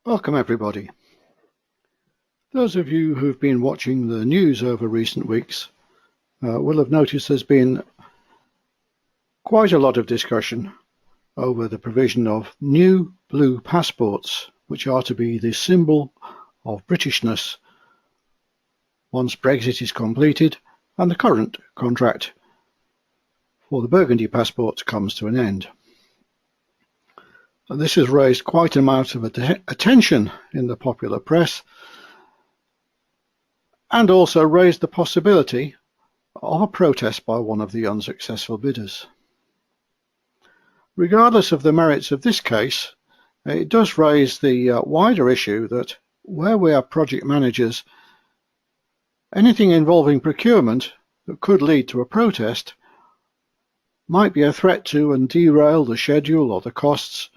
Welcome everybody. Those of you who've been watching the news over recent weeks will have noticed there's been quite a lot of discussion over the provision of new blue passports, which are to be the symbol of Britishness once Brexit is completed and the current contract for the Burgundy passport comes to an end. And this has raised quite an amount of attention in the popular press and also raised the possibility of a protest by one of the unsuccessful bidders. Regardless of the merits of this case, it does raise the wider issue that where we are project managers, anything involving procurement that could lead to a protest might be a threat to and derail the schedule or the costs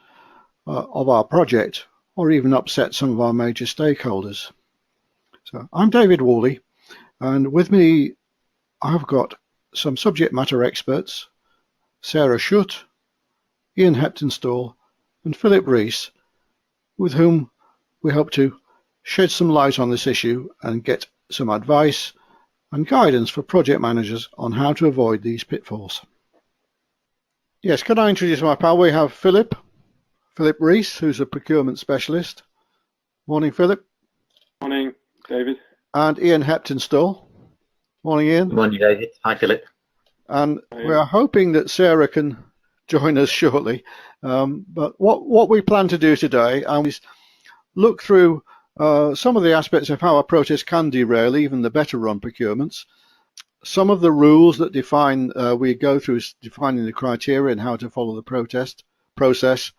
of our project, or even upset some of our major stakeholders. So I'm David Worley, and with me I've got some subject matter experts, Sarah Schutt, Ian Heptonstall and Philip Rees, with whom we hope to shed some light on this issue and get some advice and guidance for project managers on how to avoid these pitfalls. Yes, can I introduce my pal? We have Philip Rees, who's a procurement specialist. Morning, Philip. Morning, David. And Ian Heptonstall. Morning, Ian. Morning, David. Hi, Philip. And we are hoping that Sarah can join us shortly. But what we plan to do today is look through some of the aspects of how a protest can derail even the better run procurements. Some of the rules that define, we go through defining the criteria and how to follow the protest process.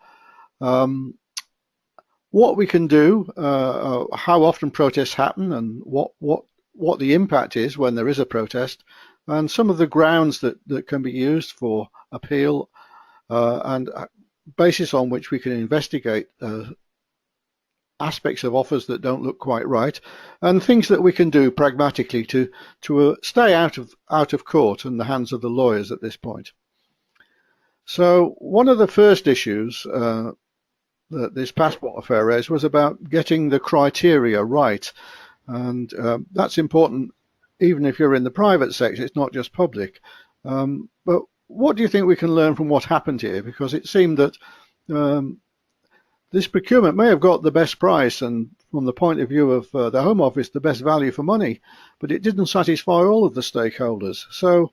What we can do, how often protests happen, and what the impact is when there is a protest, and some of the grounds that can be used for appeal, and basis on which we can investigate aspects of offers that don't look quite right, and things that we can do pragmatically to stay out of court and the hands of the lawyers at this point. So one of the first issues that this passport affair raised was about getting the criteria right, and that's important even if you're in the private sector. It's not just public. But what do you think we can learn from what happened here? Because it seemed that this procurement may have got the best price and from the point of view of the Home Office the best value for money, but it didn't satisfy all of the stakeholders. So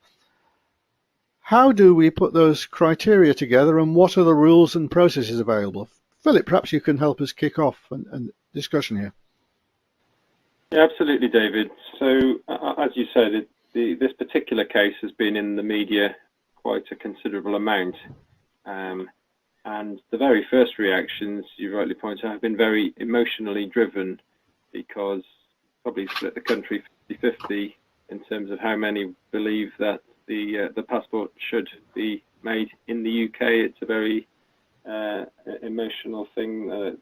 how do we put those criteria together, and what are the rules and processes available? Philip, perhaps you can help us kick off a discussion here. Yeah, absolutely, David. So, as you said, this particular case has been in the media quite a considerable amount. And the very first reactions, you rightly point out, have been very emotionally driven, because probably split the country 50-50 in terms of how many believe that the passport should be made in the UK. It's a very emotional thing,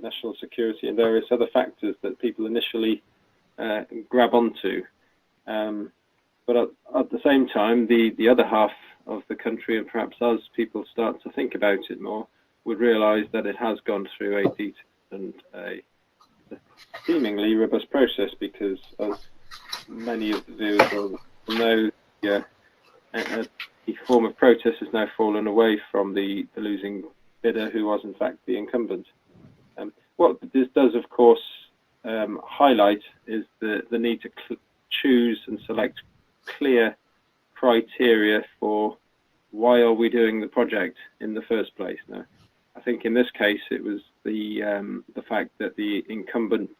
national security and various other factors that people initially grab onto. But at the same time, the other half of the country, and perhaps as people start to think about it more, would realise that it has gone through a detailed and a seemingly robust process, because as many of the viewers will know, the form of protest has now fallen away from the losing bidder, who was in fact the incumbent. What this does, of course, highlight is the need to choose and select clear criteria for why are we doing the project in the first place. Now, I think in this case it was the fact that the incumbent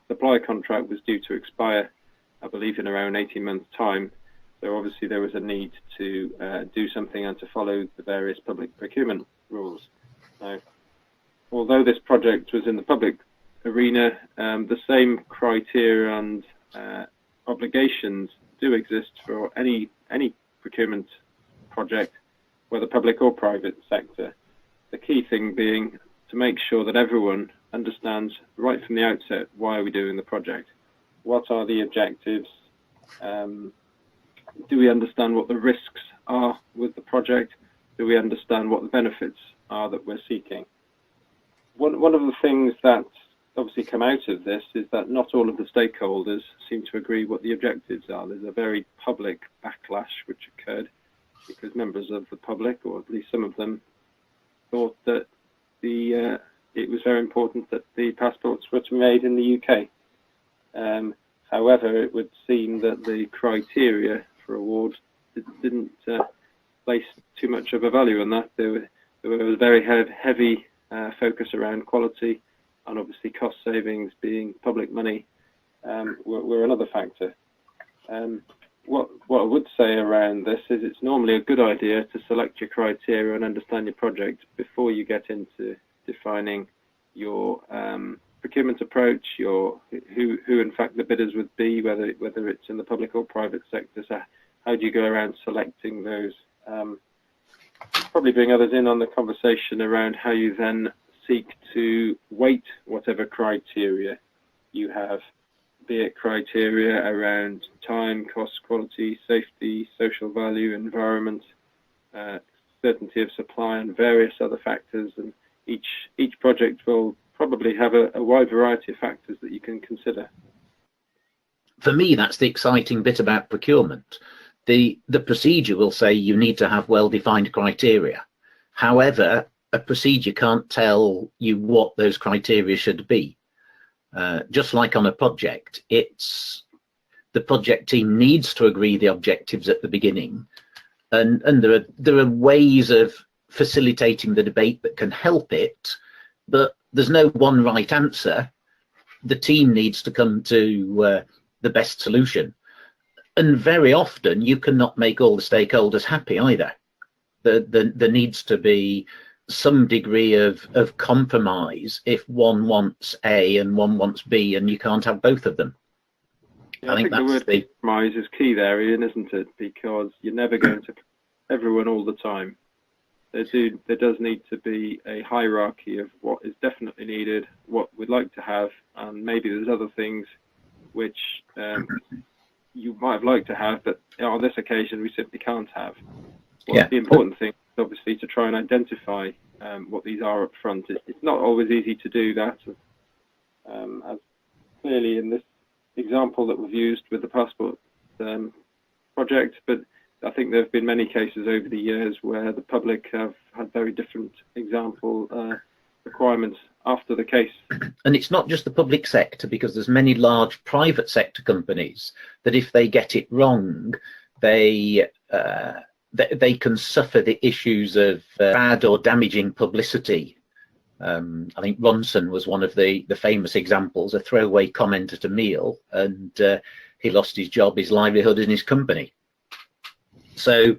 supply contract was due to expire, I believe, in around 18 months' time. So obviously there was a need to do something and to follow the various public procurement rules. Now, although this project was in the public arena, the same criteria and obligations do exist for any procurement project, whether public or private sector. The key thing being to make sure that everyone understands right from the outset, why are we doing the project? What are the objectives? Do we understand what the risks are with the project? Do we understand what the benefits are that we're seeking? One of the things that obviously come out of this is that not all of the stakeholders seem to agree what the objectives are. There's a very public backlash which occurred because members of the public, or at least some of them, thought that it was very important that the passports were to be made in the UK. However, it would seem that the criteria for award didn't place too much of a value on that. There was a very heavy focus around quality, and obviously cost savings, being public money, were another factor. What I would say around this is it's normally a good idea to select your criteria and understand your project before you get into defining your procurement approach, who in fact the bidders would be, whether it's in the public or private sector. So how do you go around selecting those? Probably bring others in on the conversation around how you then seek to weight whatever criteria you have, be it criteria around time, cost, quality, safety, social value, environment, certainty of supply, and various other factors. And each project will probably have a wide variety of factors that you can consider. For me, that's the exciting bit about procurement. The procedure will say you need to have well-defined criteria. However, a procedure can't tell you what those criteria should be. Just like on a project, the project team needs to agree the objectives at the beginning, and there are ways of facilitating the debate that can help it, but there's no one right answer. The team needs to come to the best solution, and very often you cannot make all the stakeholders happy either. There needs to be some degree of compromise if one wants A and one wants B, and you can't have both of them. Yeah, I think the word compromise is key there, Ian, isn't it? Because you're never going to everyone all the time. There does need to be a hierarchy of what is definitely needed, what we'd like to have, and maybe there's other things which you might have liked to have, but on this occasion we simply can't have. The important thing is obviously to try and identify what these are up front. It's not always easy to do that, as clearly in this example that we've used with the passport project, but I think there have been many cases over the years where the public have had very different example requirements after the case. And it's not just the public sector, because there's many large private sector companies that if they get it wrong, they can suffer the issues of bad or damaging publicity. I think Ronson was one of the famous examples, a throwaway comment at a meal, and he lost his job, his livelihood, and his company. So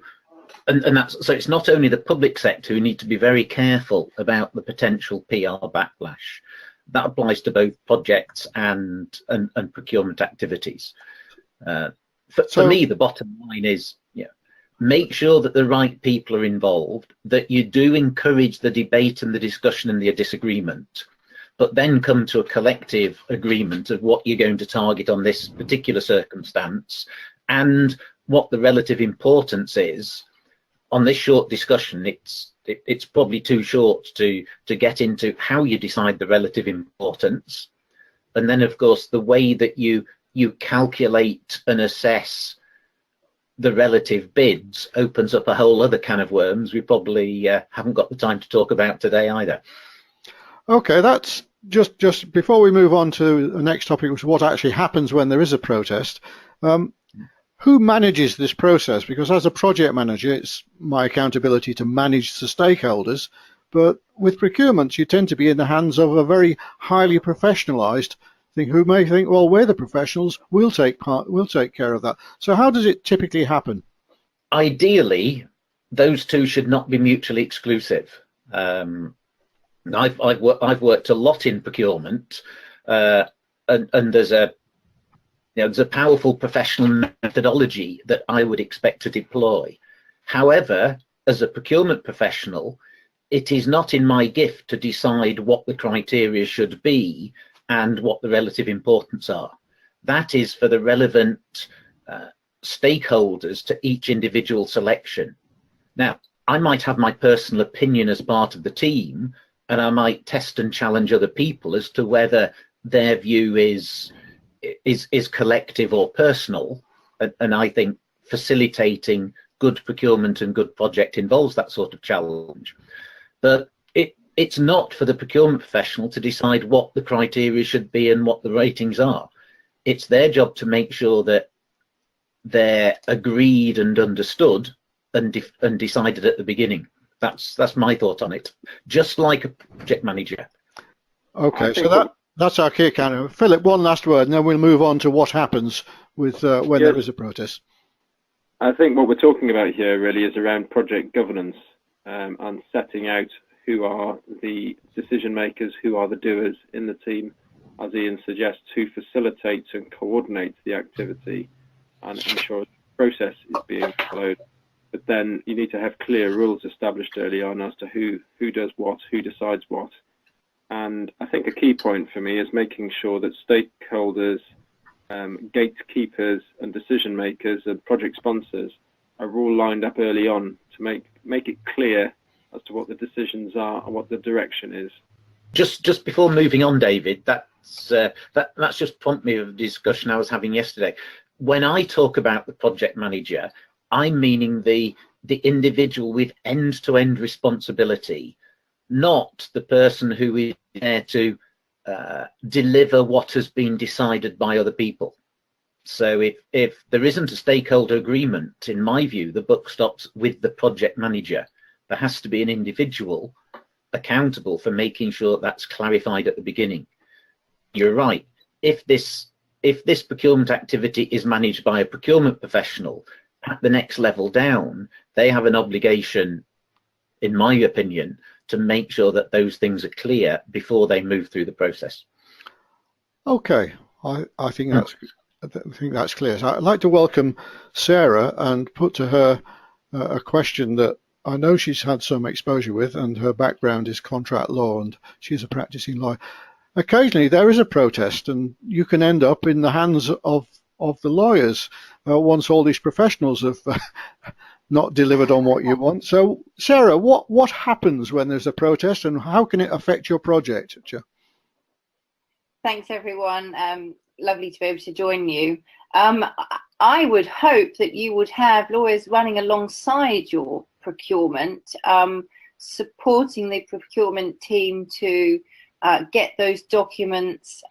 it's not only the public sector who need to be very careful about the potential PR backlash. That applies to both projects and procurement activities. For me, the bottom line is, make sure that the right people are involved, that you do encourage the debate and the discussion and the disagreement, but then come to a collective agreement of what you're going to target on this particular circumstance and what the relative importance is. On this short discussion, it's probably too short to get into how you decide the relative importance, and then of course the way that you calculate and assess the relative bids opens up a whole other can of worms we probably haven't got the time to talk about today either. Okay, that's just before we move on to the next topic, which is what actually happens when there is a protest. Who manages this process? Because as a project manager, it's my accountability to manage the stakeholders, but with procurement, you tend to be in the hands of a very highly professionalized thing who may think, well, we're the professionals, we'll take care of that. So how does it typically happen? Ideally, those two should not be mutually exclusive. I've worked a lot in procurement, and there's a powerful professional methodology that I would expect to deploy. However, as a procurement professional, it is not in my gift to decide what the criteria should be and what the relative importance are. That is for the relevant stakeholders to each individual selection. Now, I might have my personal opinion as part of the team, and I might test and challenge other people as to whether their view is collective or personal, and I think facilitating good procurement and good project involves that sort of challenge. But it's not for the procurement professional to decide what the criteria should be and what the ratings are. It's their job to make sure that they're agreed and understood and decided at the beginning. That's my thought on it. Just like a project manager. Okay, so that's our key account. Philip, one last word, and then we'll move on to what happens with when there is a protest. I think what we're talking about here really is around project governance and setting out who are the decision makers, who are the doers in the team, as Ian suggests, who facilitates and coordinates the activity and ensures the process is being followed. But then you need to have clear rules established early on as to who does what, who decides what. And I think a key point for me is making sure that stakeholders, gatekeepers and decision makers and project sponsors are all lined up early on to make it clear as to what the decisions are and what the direction is. Just before moving on, David, that's just prompted me of a discussion I was having yesterday. When I talk about the project manager, I'm meaning the individual with end-to-end responsibility, not the person who is there to deliver what has been decided by other people. So if there isn't a stakeholder agreement, in my view, the buck stops with the project manager. There has to be an individual accountable for making sure that's clarified at the beginning. You're right. If this procurement activity is managed by a procurement professional, at the next level down, they have an obligation, in my opinion, to make sure that those things are clear before they move through the process. Okay, I think that's clear. So I'd like to welcome Sarah and put to her a question that I know she's had some exposure with, and her background is contract law, and she's a practicing lawyer. Occasionally there is a protest, and you can end up in the hands of the lawyers once all these professionals have not delivered on what you want. So, Sarah, what happens when there's a protest, and how can it affect your project? Thanks, everyone. Lovely to be able to join you. I would hope that you would have lawyers running alongside your procurement, supporting the procurement team to get those documents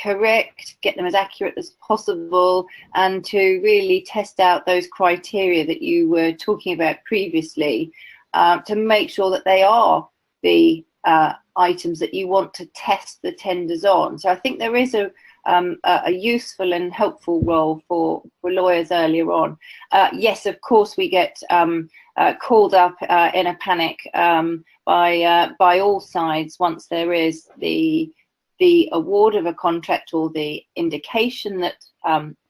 correct, get them as accurate as possible, and to really test out those criteria that you were talking about previously, to make sure that they are the items that you want to test the tenders on. So I think there is a useful and helpful role for lawyers earlier on. Yes, of course, we get called up in a panic by all sides once there is the award of a contract or the indication that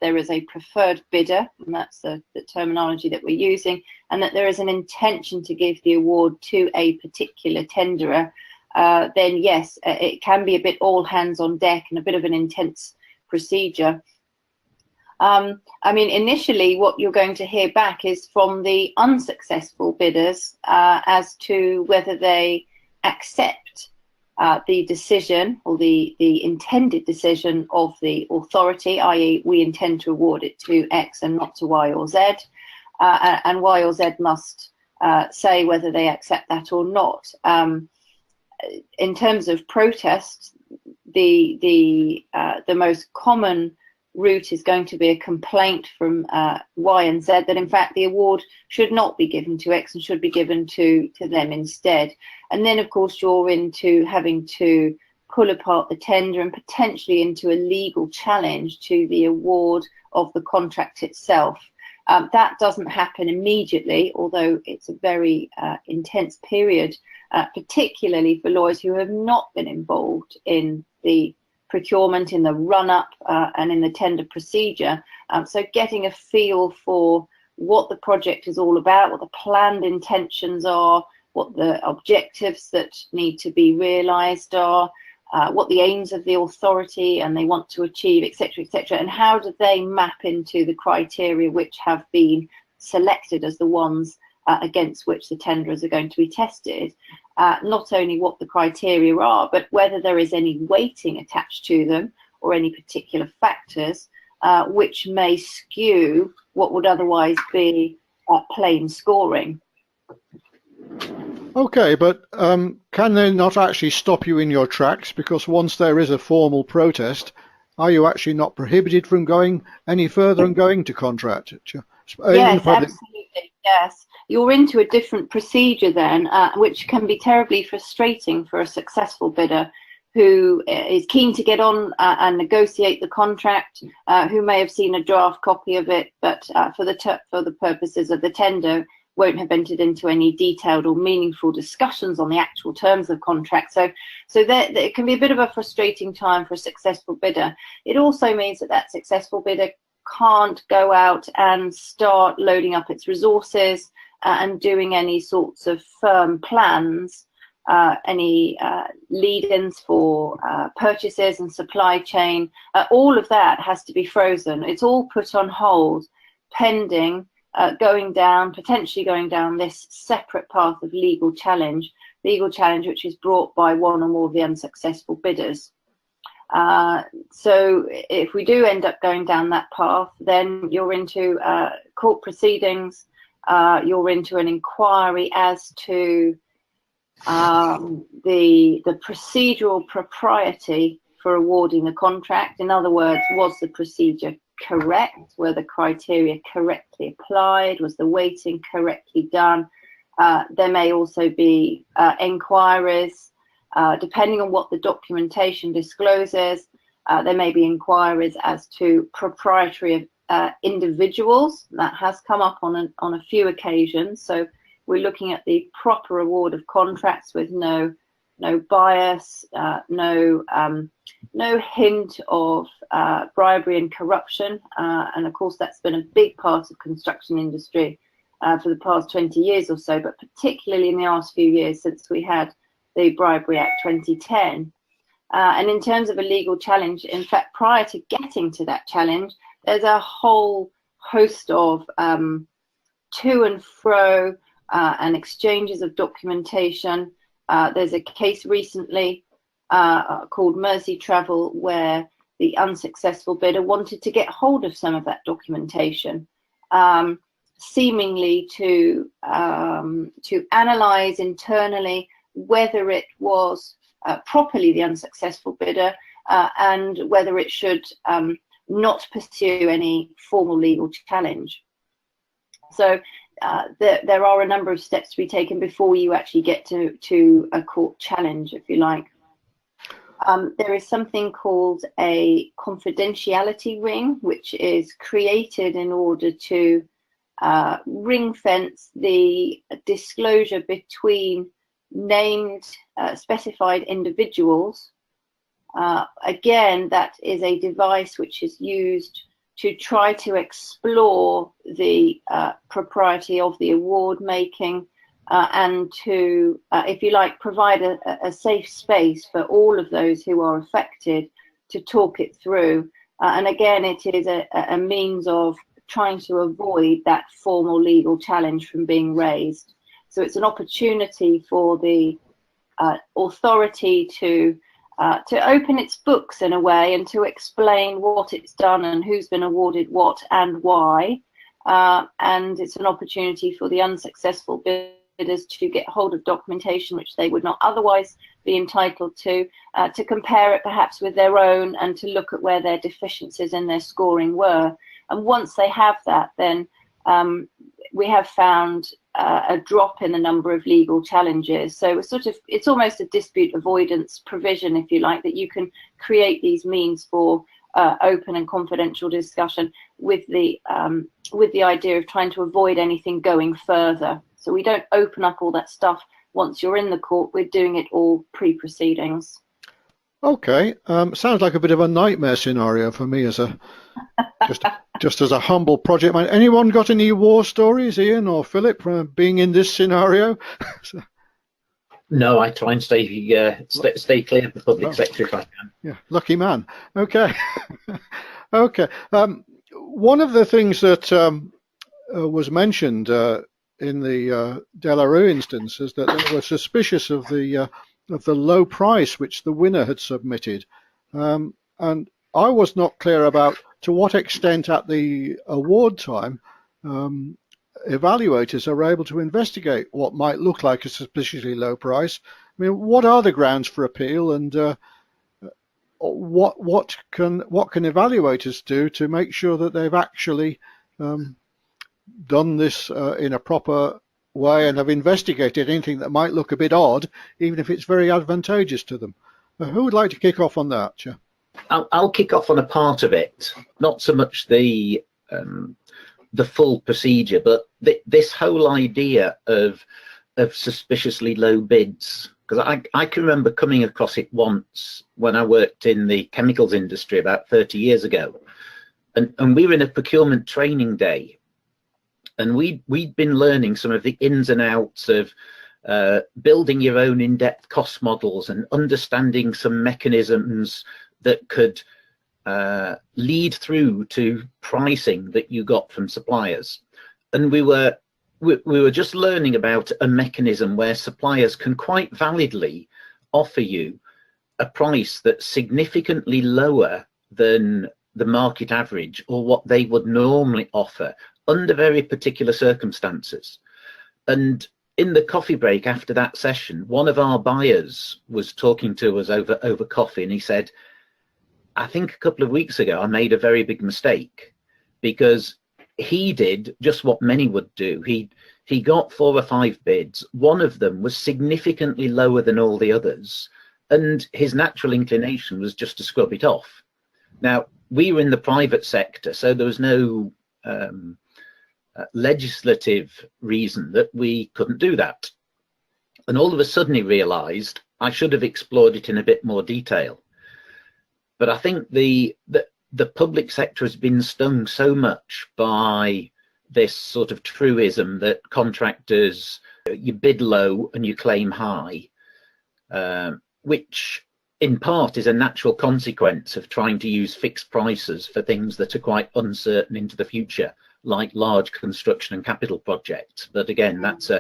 there is a preferred bidder, and that's the terminology that we're using, and that there is an intention to give the award to a particular tenderer. Then yes, it can be a bit all hands on deck and a bit of an intense procedure. I mean, initially what you're going to hear back is from the unsuccessful bidders as to whether they accept the decision or the intended decision of the authority, i.e. we intend to award it to X and not to Y or Z, and Y or Z must say whether they accept that or not. In terms of protest, the most common route is going to be a complaint from Y and Z that in fact the award should not be given to X and should be given to them instead. And then of course you're into having to pull apart the tender and potentially into a legal challenge to the award of the contract itself. That doesn't happen immediately, although it's a very intense period, particularly for lawyers who have not been involved in the procurement, in the run-up and in the tender procedure. So getting a feel for what the project is all about, what the planned intentions are, what the objectives that need to be realised are, what the aims of the authority and they want to achieve, etc., and how do they map into the criteria which have been selected as the ones against which the tenderers are going to be tested, not only what the criteria are, but whether there is any weighting attached to them or any particular factors which may skew what would otherwise be plain scoring. Okay, but can they not actually stop you in your tracks? Because once there is a formal protest, are you actually not prohibited from going any further and going to contract? Yes, absolutely. Yes, you're into a different procedure then, which can be terribly frustrating for a successful bidder who is keen to get on and negotiate the contract, who may have seen a draft copy of it, but for the purposes of the tender, won't have entered into any detailed or meaningful discussions on the actual terms of contract. So it can be a bit of a frustrating time for a successful bidder. It also means that that successful bidder can't go out and start loading up its resources and doing any sorts of firm plans, any lead-ins for purchases and supply chain. All of that has to be frozen. It's all put on hold pending potentially going down this separate path of legal challenge which is brought by one or more of the unsuccessful bidders. So if we do end up going down that path, then you're into court proceedings, you're into an inquiry as to the procedural propriety for awarding the contract. In other words, was the procedure correct? Were the criteria correctly applied? Was the weighting correctly done? There may also be inquiries, depending on what the documentation discloses. There may be inquiries as to proprietary of individuals. That has come up on a few occasions. So we're looking at the proper award of contracts with no bias, no hint of bribery and corruption. And of course, that's been a big part of construction industry for the past 20 years or so, but particularly in the last few years since we had the Bribery Act 2010. And in terms of a legal challenge, in fact, prior to getting to that challenge, there's a whole host of to and fro and exchanges of documentation. There's a case recently called Mersey Travel where the unsuccessful bidder wanted to get hold of some of that documentation, seemingly to analyse internally whether it was properly the unsuccessful bidder and whether it should not pursue any formal legal challenge. So there are a number of steps to be taken before you actually get to a court challenge, if you like. There is something called a confidentiality ring, which is created in order to ring fence the disclosure between named specified individuals. Again, that is a device which is used to try to explore the propriety of the award making and to, if you like, provide a safe space for all of those who are affected to talk it through. And again, it is a means of trying to avoid that formal legal challenge from being raised. So it's an opportunity for the authority to open its books in a way and to explain what it's done and who's been awarded what and why. And it's an opportunity for the unsuccessful bidders to get hold of documentation which they would not otherwise be entitled to compare it perhaps with their own and to look at where their deficiencies in their scoring were. And once they have that, then we have found a drop in the number of legal challenges. So it's almost a dispute avoidance provision, if you like, that you can create these means for open and confidential discussion with the idea of trying to avoid anything going further. So we don't open up all that stuff once you're in the court. We're doing it all pre-proceedings. Okay, sounds like a bit of a nightmare scenario for me as a just as a humble project man. Anyone got any war stories, Ian or Philip, from being in this scenario? No, I try and stay clear of the public sector if I can. Yeah, lucky man. Okay, okay. One of the things that was mentioned in the De La Rue instances that they were suspicious of the low price which the winner had submitted, and I was not clear about to what extent at the award time evaluators are able to investigate what might look like a suspiciously low price. I mean, what are the grounds for appeal, and what can evaluators do to make sure that they've actually done this in a proper way and have investigated anything that might look a bit odd, even if it's very advantageous to them? Who would like to kick off on that? Yeah. I'll kick off on a part of it, not so much the full procedure, but this whole idea of suspiciously low bids. Because I can remember coming across it once when I worked in the chemicals industry about 30 years ago, and we were in a procurement training day, and we'd been learning some of the ins and outs of building your own in-depth cost models and understanding some mechanisms that could lead through to pricing that you got from suppliers. And we were just learning about a mechanism where suppliers can quite validly offer you a price that's significantly lower than the market average or what they would normally offer under very particular circumstances. And in the coffee break after that session, one of our buyers was talking to us over coffee, and he said, I think a couple of weeks ago I made a very big mistake, because he did just what many would do. He got 4 or 5 bids. One of them was significantly lower than all the others, and his natural inclination was just to scrub it off. Now, we were in the private sector, so there was no legislative reason that we couldn't do that. And all of a sudden he realized I should have explored it in a bit more detail. But I think the public sector has been stung so much by this sort of truism that contractors, you bid low and you claim high, which in part is a natural consequence of trying to use fixed prices for things that are quite uncertain into the future, like large construction and capital projects. But again, that's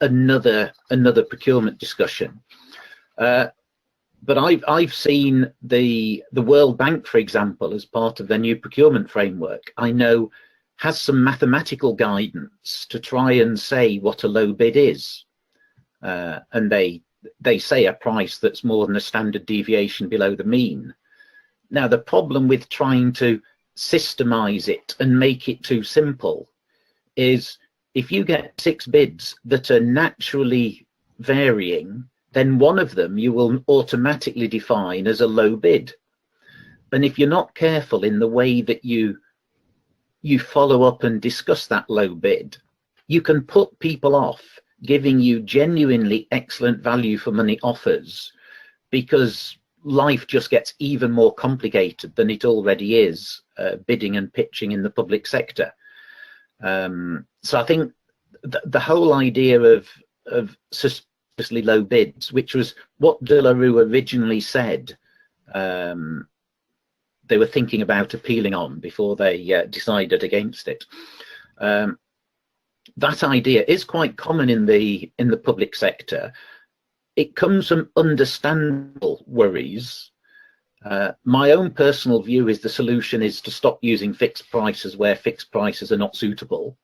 another procurement discussion. But I've seen the World Bank, for example, as part of their new procurement framework, I know has some mathematical guidance to try and say what a low bid is. And they say a price that's more than a standard deviation below the mean. Now, the problem with trying to systemize it and make it too simple is if you get 6 bids that are naturally varying, then one of them you will automatically define as a low bid. And if you're not careful in the way that you follow up and discuss that low bid, you can put people off giving you genuinely excellent value for money offers, because life just gets even more complicated than it already is, bidding and pitching in the public sector. So I think the whole idea of suspiciously low bids, which was what De La Rue originally said they were thinking about appealing on before they decided against it. That idea is quite common in the public sector. It comes from understandable worries. My own personal view is the solution is to stop using fixed prices where fixed prices are not suitable.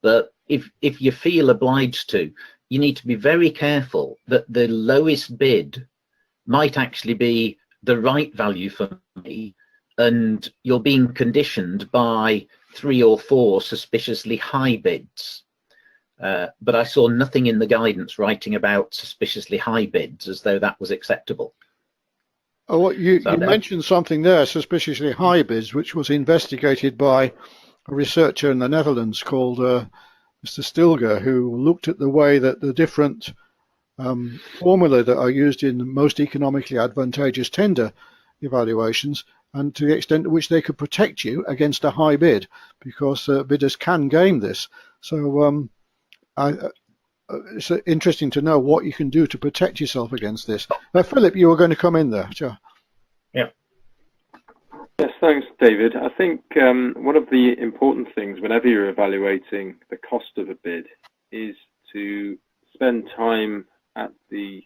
But if you feel obliged to, you need to be very careful that the lowest bid might actually be the right value for me, and you're being conditioned by 3 or 4 suspiciously high bids. But I saw nothing in the guidance writing about suspiciously high bids as though that was acceptable. Oh, well, you mentioned something there, suspiciously high bids, which was investigated by a researcher in the Netherlands called Mr. Stilger, who looked at the way that the different formulae that are used in most economically advantageous tender evaluations, and to the extent to which they could protect you against a high bid, because bidders can game this. So it's interesting to know what you can do to protect yourself against this. Philip, you were going to come in there. Sure. Yeah. Yes, thanks, David. I think one of the important things whenever you're evaluating the cost of a bid is to spend time at the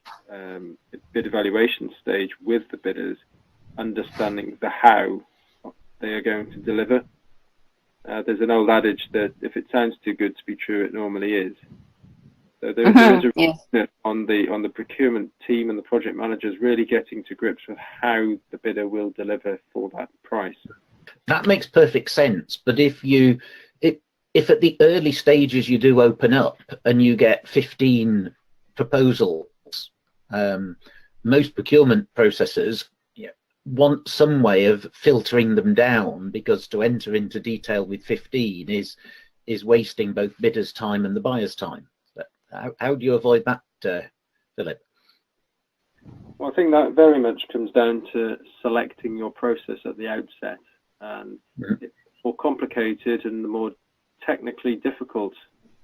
bid evaluation stage with the bidders, understanding the how they are going to deliver. There's an old adage that if it sounds too good to be true, it normally is. So there is a yes. on the procurement team and the project managers really getting to grips with how the bidder will deliver for that price. That makes perfect sense. But if at the early stages you do open up and you get 15 proposals, most procurement processors want some way of filtering them down, because to enter into detail with 15 is wasting both bidders' time and the buyer's time. How do you avoid that, Philip? Well, I think that very much comes down to selecting your process at the outset. And the more complicated and the more technically difficult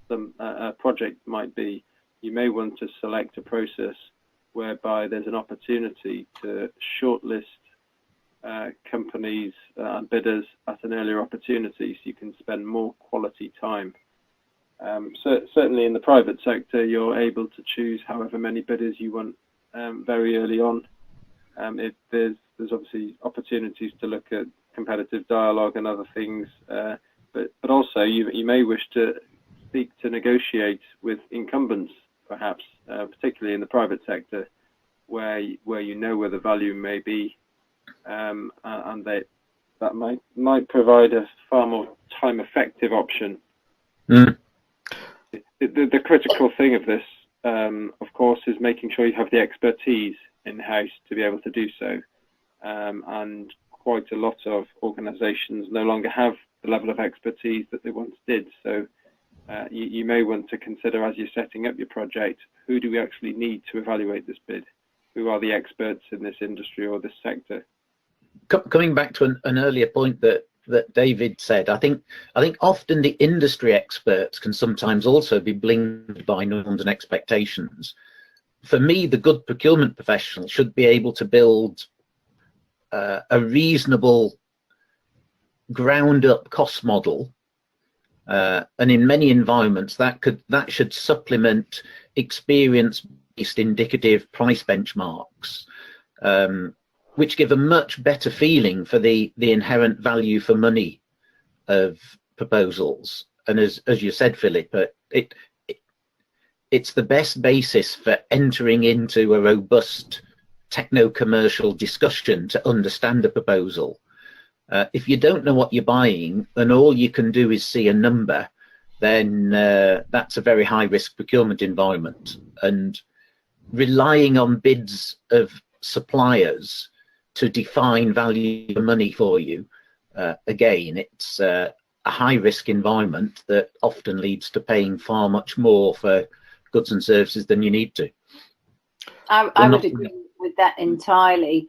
a project might be, you may want to select a process whereby there's an opportunity to shortlist companies and bidders at an earlier opportunity, so you can spend more quality time. So certainly in the private sector, you're able to choose however many bidders you want very early on. There's obviously opportunities to look at competitive dialogue and other things, but also you may wish to seek to negotiate with incumbents, perhaps, particularly in the private sector, where you know where the value may be, and that might provide a far more time-effective option. The critical thing of this, of course, is making sure you have the expertise in-house to be able to do so. And quite a lot of organisations no longer have the level of expertise that they once did. So you may want to consider, as you're setting up your project, who do we actually need to evaluate this bid? Who are the experts in this industry or this sector? Coming back to an earlier point that David said, I think often the industry experts can sometimes also be blinded by norms and expectations. For me, the good procurement professional should be able to build a reasonable ground-up cost model, and in many environments that should supplement experience-based indicative price benchmarks, which give a much better feeling for the inherent value for money of proposals. And as you said, Philip, it's the best basis for entering into a robust techno-commercial discussion to understand a proposal. If you don't know what you're buying and all you can do is see a number, then that's a very high-risk procurement environment. And relying on bids of suppliers to define value for money for you, again, it's a high-risk environment that often leads to paying far much more for goods and services than you need to. I would agree with that entirely.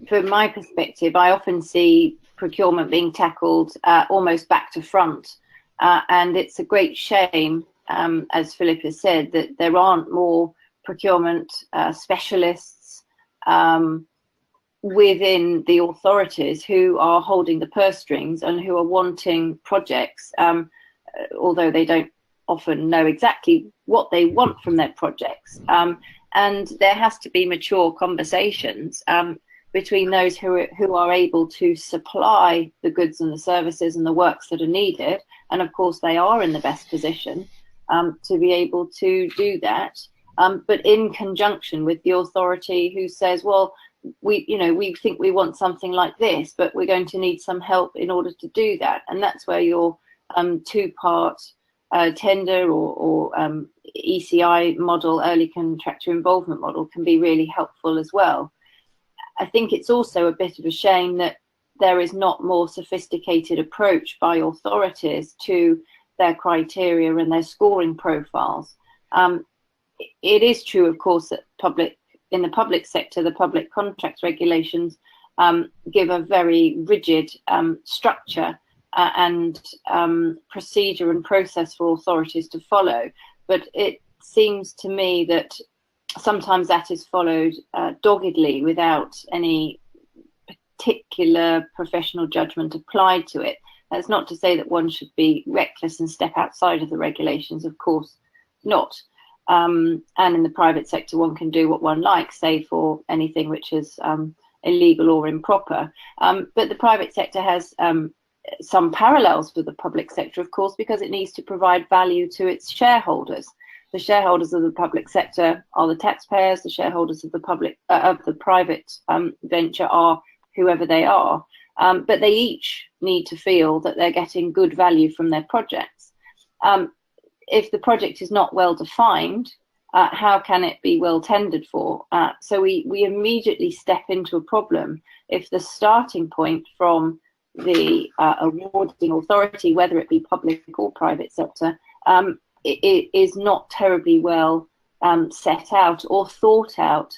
From my perspective, I often see procurement being tackled almost back to front, and it's a great shame, as Philip has said, that there aren't more procurement specialists within the authorities who are holding the purse strings and who are wanting projects, although they don't often know exactly what they want from their projects. And there has to be mature conversations between those who are able to supply the goods and the services and the works that are needed. And of course, they are in the best position to be able to do that. But in conjunction with the authority who says, well, we think we want something like this, but we're going to need some help in order to do that. And that's where your two-part tender or ECI model, early contractor involvement model, can be really helpful as well. I think it's also a bit of a shame that there is not more sophisticated approach by authorities to their criteria and their scoring profiles. It is true, of course, that in the public sector, the public contracts regulations give a very rigid structure and procedure and process for authorities to follow. But it seems to me that sometimes that is followed doggedly without any particular professional judgment applied to it. That's not to say that one should be reckless and step outside of the regulations, of course not. And in the private sector, one can do what one likes, say for anything which is illegal or improper. But the private sector has some parallels with the public sector, of course, because it needs to provide value to its shareholders. The shareholders of the public sector are the taxpayers. The shareholders of the private venture are whoever they are. But they each need to feel that they're getting good value from their projects. If the project is not well defined, how can it be well tendered for? So we immediately step into a problem if the starting point from the awarding authority, whether it be public or private sector, it is not terribly well set out or thought out,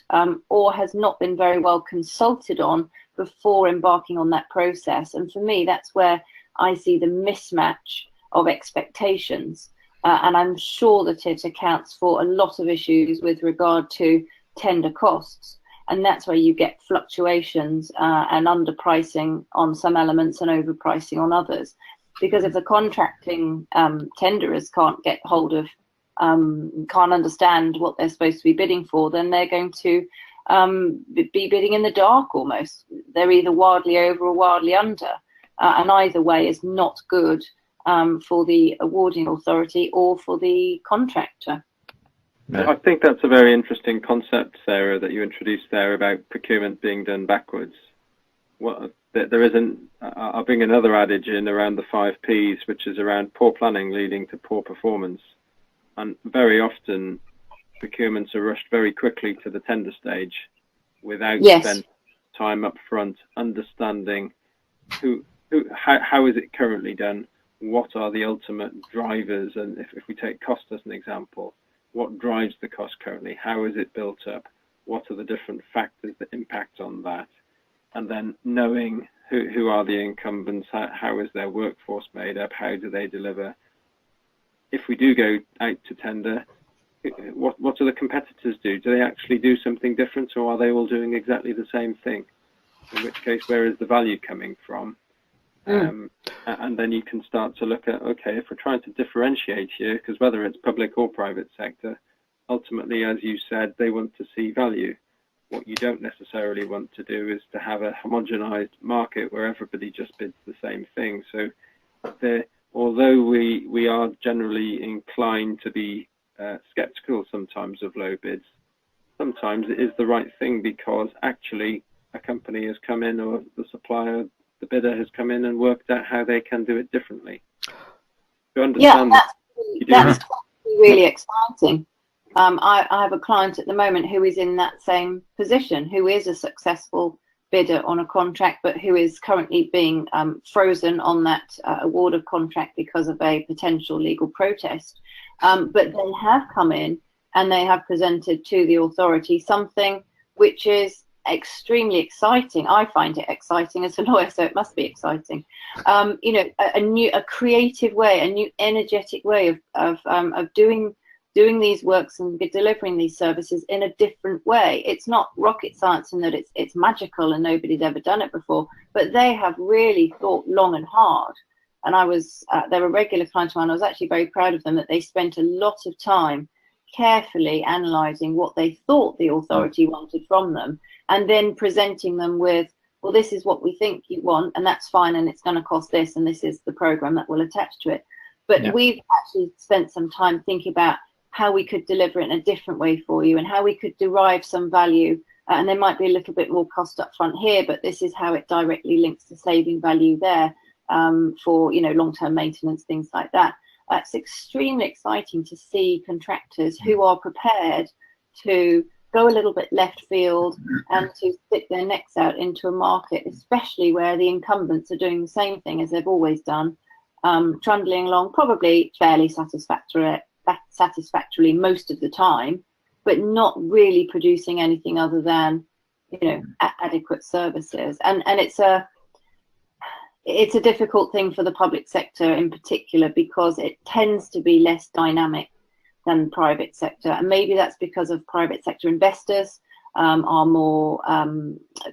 or has not been very well consulted on before embarking on that process. And for me, that's where I see the mismatch of expectations. And I'm sure that it accounts for a lot of issues with regard to tender costs. And that's where you get fluctuations and underpricing on some elements and overpricing on others. Because if the contracting tenderers can't get hold of, can't understand what they're supposed to be bidding for, then they're going to be bidding in the dark almost. They're either wildly over or wildly under. And either way is not good for the awarding authority or for the contractor. I think that's a very interesting concept, Sarah, that you introduced there about procurement being done backwards. There isn't. I'll bring another adage in around the 5 Ps, which is around poor planning leading to poor performance. And very often, procurements are rushed very quickly to the tender stage without spending time up front understanding how is it currently done, what are the ultimate drivers, and if we take cost as an example, what drives the cost currently, how is it built up, what are the different factors that impact on that, and then knowing who are the incumbents, how is their workforce made up, how do they deliver. If we do go out to tender, what do the competitors do? Do they actually do something different, or are they all doing exactly the same thing? In which case, where is the value coming from? And then you can start to look at, okay, if we're trying to differentiate here, because whether it's public or private sector, ultimately, as you said, they want to see value. What you don't necessarily want to do is to have a homogenized market where everybody just bids the same thing. So although we are generally inclined to be skeptical sometimes of low bids, sometimes it is the right thing because actually a company has come in, or the supplier, the bidder has come in and worked out how they can do it differently. You understand that's really exciting. I have a client at the moment who is in that same position, who is a successful bidder on a contract, but who is currently being frozen on that award of contract because of a potential legal protest. But they have come in and they have presented to the authority something which is extremely exciting. I find it exciting as a lawyer, so it must be exciting. A creative way, a new energetic way of doing these works and delivering these services in a different way. It's not rocket science in that it's magical and nobody's ever done it before, but they have really thought long and hard. And they're a regular client of mine. I was actually very proud of them that they spent a lot of time carefully analysing what they thought the authority wanted from them, and then presenting them with, well, this is what we think you want, and that's fine, and it's going to cost this, and this is the programme that will attach to it. But we've actually spent some time thinking about how we could deliver it in a different way for you, and how we could derive some value. And there might be a little bit more cost up front here, but this is how it directly links to saving value there for long-term maintenance, things like that. It's extremely exciting to see contractors who are prepared to go a little bit left field and to stick their necks out into a market, especially where the incumbents are doing the same thing as they've always done, trundling along probably fairly satisfactorily most of the time, but not really producing anything other than adequate services. And it's a difficult thing for the public sector in particular, because it tends to be less dynamic than private sector, and maybe that's because of private sector investors are more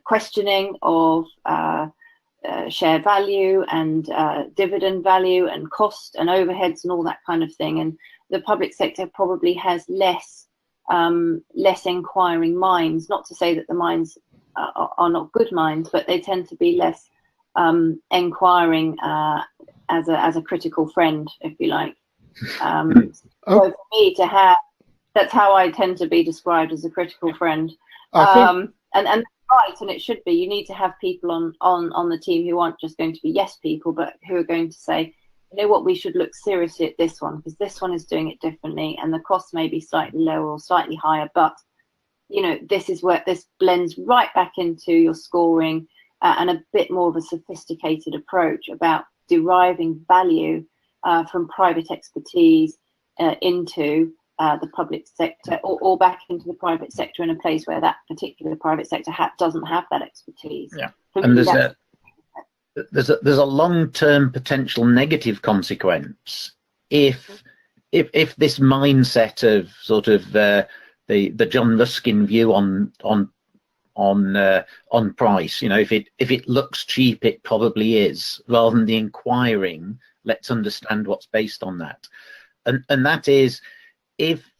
questioning of share value and dividend value and cost and overheads and all that kind of thing. And the public sector probably has less inquiring minds. Not to say that the minds are not good minds, but they tend to be less inquiring as a critical friend, if you like. So for me to have, that's how I tend to be described, as a critical friend. And right, and it should be. You need to have people on the team who aren't just going to be yes people, but who are going to say, you know what, we should look seriously at this one because this one is doing it differently, and the cost may be slightly lower or slightly higher, but you know, this is where this blends right back into your scoring and a bit more of a sophisticated approach about deriving value from private expertise into the public sector, or back into the private sector in a place where that particular private sector doesn't have that expertise. Yeah, and there's a long-term potential negative consequence if this mindset of sort of the John Ruskin view on price, you know, if it looks cheap, it probably is, rather than the inquiring, let's understand what's based on that, and that is. If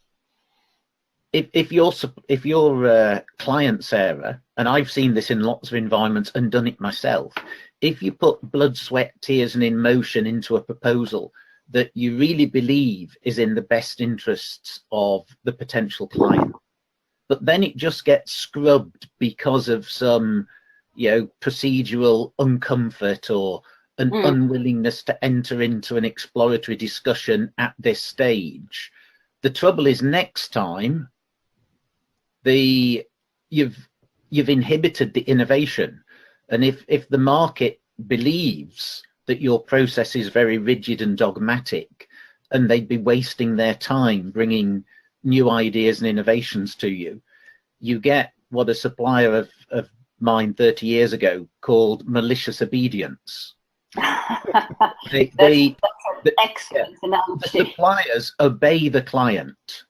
your client, Sarah, and I've seen this in lots of environments and done it myself, if you put blood, sweat, tears and emotion into a proposal that you really believe is in the best interests of the potential client, but then it just gets scrubbed because of some, you know, procedural uncomfort or an unwillingness to enter into an exploratory discussion at this stage. The trouble is, next time, you've inhibited the innovation, and if the market believes that your process is very rigid and dogmatic, and they'd be wasting their time bringing new ideas and innovations to you, you get what a supplier of mine 30 years ago called malicious obedience. Excellent analogy. The suppliers obey the client.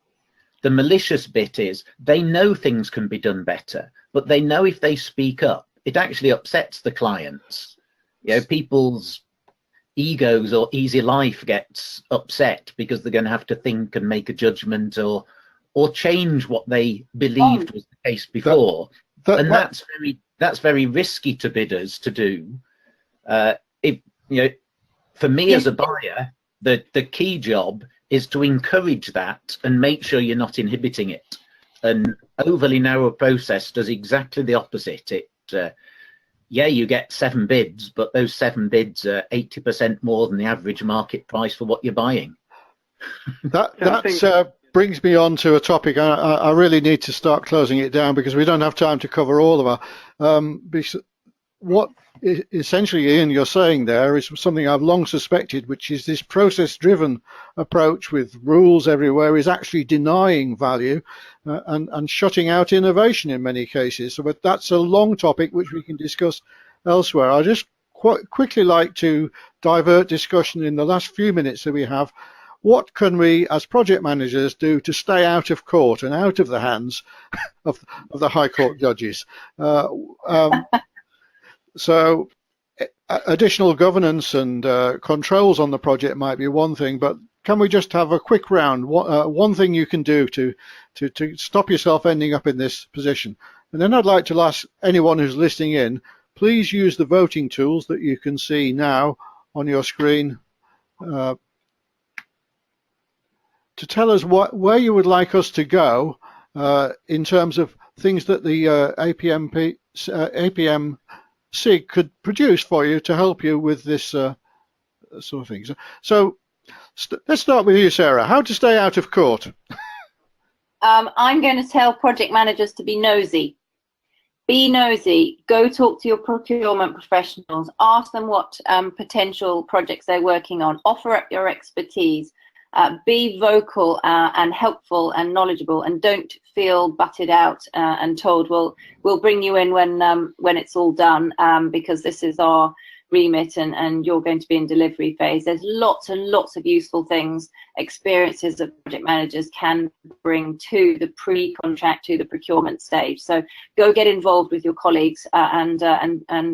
The malicious bit is they know things can be done better, but they know if they speak up, it actually upsets the clients. You know, people's egos or easy life gets upset because they're going to have to think and make a judgment or change what they believed was the case before. That's very risky to bidders to do. You know, for me as a buyer, the key job is to encourage that and make sure you're not inhibiting it. An overly narrow process does exactly the opposite. You get 7 bids, but those 7 bids are 80% more than the average market price for what you're buying. That brings me on to a topic. I really need to start closing it down because we don't have time to cover all of our. What essentially, Ian, you're saying there is something I've long suspected, which is this process-driven approach with rules everywhere is actually denying value and shutting out innovation in many cases. So, but that's a long topic which we can discuss elsewhere. I just quite quickly like to divert discussion in the last few minutes that we have. What can we, as project managers, do to stay out of court and out of the hands of the High Court judges? So additional governance and controls on the project might be one thing, but can we just have a quick round? One thing you can do to stop yourself ending up in this position. And then I'd like to ask anyone who's listening in, please use the voting tools that you can see now on your screen to tell us where you would like us to go in terms of things that the APM SIG could produce for you to help you with this sort of thing. So let's start with you, Sarah. How to stay out of court? I'm going to tell project managers to be nosy. Be nosy. Go talk to your procurement professionals. Ask them what potential projects they're working on. Offer up your expertise. Be vocal and helpful and knowledgeable, and don't feel butted out and told, well, we'll bring you in when it's all done because this is our remit and you're going to be in delivery phase, there's lots and lots of useful things, experiences that project managers can bring to the pre-contract, to the procurement stage. So go get involved with your colleagues and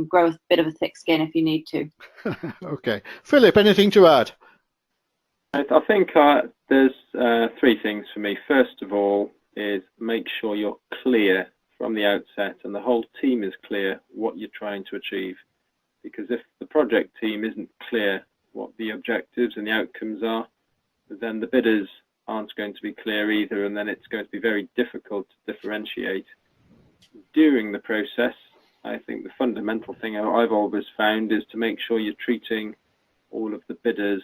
grow a bit of a thick skin if you need to. Okay. Philip, anything to add? I think there's three things for me. First of all is make sure you're clear from the outset and the whole team is clear what you're trying to achieve. Because if the project team isn't clear what the objectives and the outcomes are, then the bidders aren't going to be clear either, and then it's going to be very difficult to differentiate. During the process, I think the fundamental thing I've always found is to make sure you're treating all of the bidders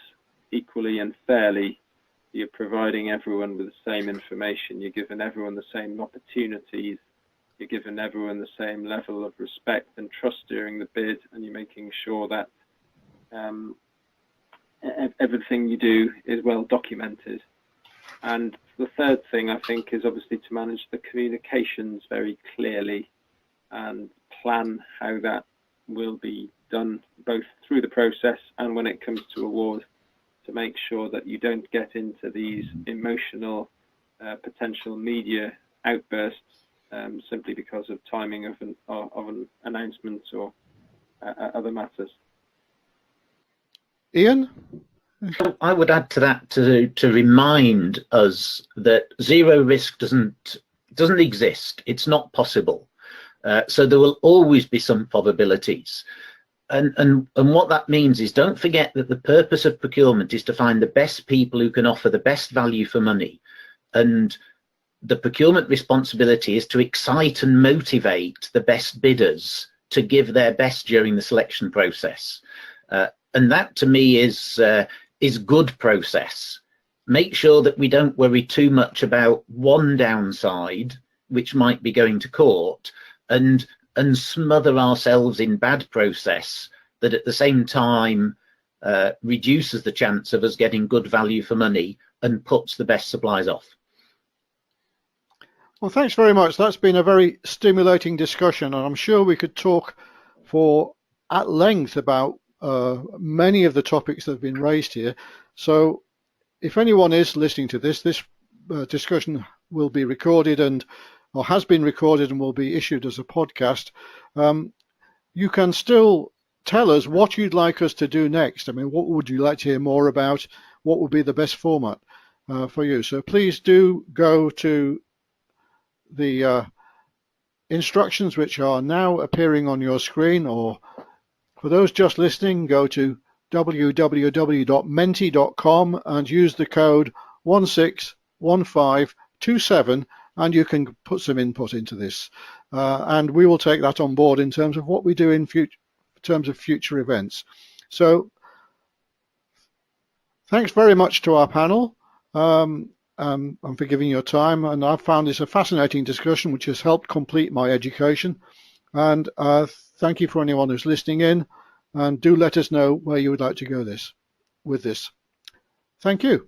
equally and fairly. You're providing everyone with the same information, you're giving everyone the same opportunities, you're giving everyone the same level of respect and trust during the bid, and you're making sure that everything you do is well documented. And the third thing, I think, is obviously to manage the communications very clearly and plan how that will be done both through the process and when it comes to award, to make sure that you don't get into these emotional potential media outbursts simply because of timing of an announcement or other matters. Ian? I would add to that to remind us that zero risk doesn't exist. It's not possible. So there will always be some probabilities. And what that means is, don't forget that the purpose of procurement is to find the best people who can offer the best value for money. And the procurement responsibility is to excite and motivate the best bidders to give their best during the selection process. And that, to me, is good process. Make sure that we don't worry too much about one downside, which might be going to court, and smother ourselves in bad process that at the same time reduces the chance of us getting good value for money and puts the best supplies off. Well, thanks very much. That's been a very stimulating discussion, and I'm sure we could talk at length about many of the topics that have been raised here. So if anyone is listening to this discussion will be recorded or has been recorded and will be issued as a podcast. You can still tell us what you'd like us to do next. I mean, what would you like to hear more about? What would be the best format for you? So please do go to the instructions which are now appearing on your screen, or for those just listening, go to www.menti.com and use the code 161527 and you can put some input into this. And we will take that on board in terms of what we do in terms of future events. So thanks very much to our panel and for giving your time. And I've found this a fascinating discussion which has helped complete my education. And thank you for anyone who's listening in, and do let us know where you would like to go with this. Thank you.